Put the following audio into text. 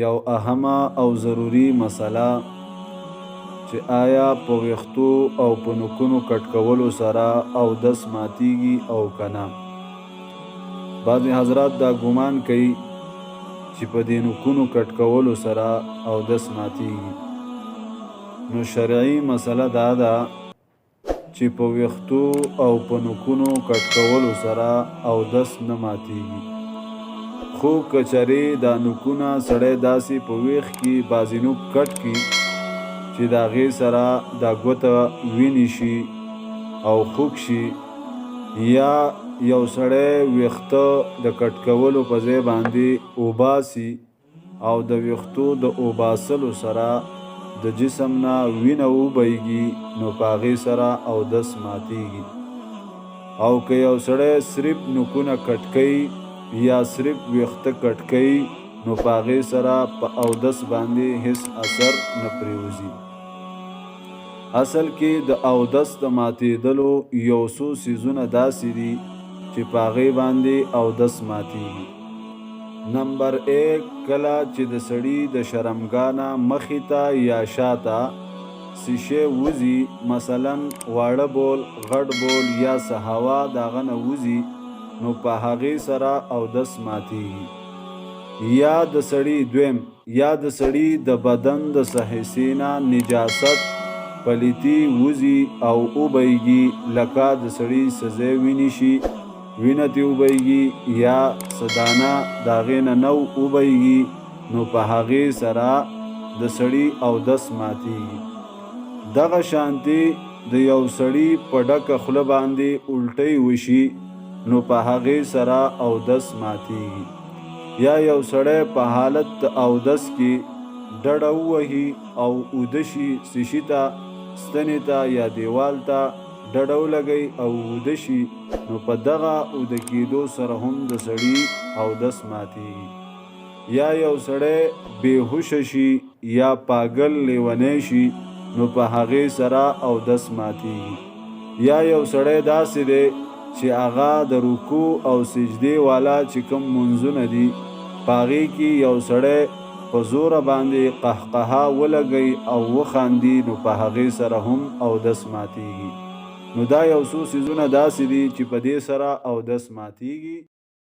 یو اهمه او ضروري مسله چې آیا په ویښتو او په نوکونو کټ کولو سره اودس ماتیږي او که نه. بعضې حضرات دا ګمان کوي چې په دې نوکونو کټ کولو سره اودس ماتیږي. نو شرعي مسله دا ده چې په ویښتو او په نوکونو کټ کولو سره اودس نه ماتیږي. خو که چرې دا نوکونه سړی داسې په ویښ کې بعضې نوک کټ کړي چې د هغې سره دا ګوته وینې شي او خوږ شي، یا یو سړی ویښته د کټ کولو په ځای باندې اوباسي او د ویښتو د اوباسلو سره د جسم نه وینه وبهیږي، نو په هغې سره اودس ماتیږي. او که یو سړی صرف نوکونه کټ کوي یا صرف ویښته کټ کوي، نو په هغې سره په اودس باندې هیڅ اثر نه پرېوځي. اصل کې د اودس د ماتېدلو یو څو څیزونه داسې دي چې په هغې باندې اودس ماتیږي. نمبر 1، کله چې د سړي د شرمګانه مخې ته یا شاته څه شی وځي، مثلا واړه بول، غټ بول یا څه هوا د هغه نه وځي، نو په هغې سره اودس ماتیږي. یا د سړي د بدن د څه حصې نه نجاست پلیتي وځي او وبهیږي، لکه د سړي څه ځای وینې شي، وینه ترې وبهیږي، یا څه دانه د هغې نه وبهیږي، نو په هغې سره د سړي اودس ماتیږي. دغه شانتې د یو سړي په ډکه خوله باندې الټۍ وشي، نو په هغې سره اودس ماتیږي. یا یو سړی په حالت د اودس کې ډډه ووهي او اوده شي، سیشي ته، ستنې ته یا دیوال ته ډډه ولګوي او اوده شي، نو په دغه اوده کېدو سره هم د سړي اودس ماتیږي. یا یو سړی بېهوشه شي یا پاگل لیونی شي، نو په هغې سره اودس ماتیږي. یا یو سړی داسې دی چې هغه د رکوع او سجدې والا چې کوم منځونه دي، په هغې کې یو سړی په زوره باندې قهقها ولګوي او وخاندي، نو په هغې سره هم اودس ماتیږي. نو دا یو څو څیزونه داسې دي چې په دې سره اودس ماتیږي.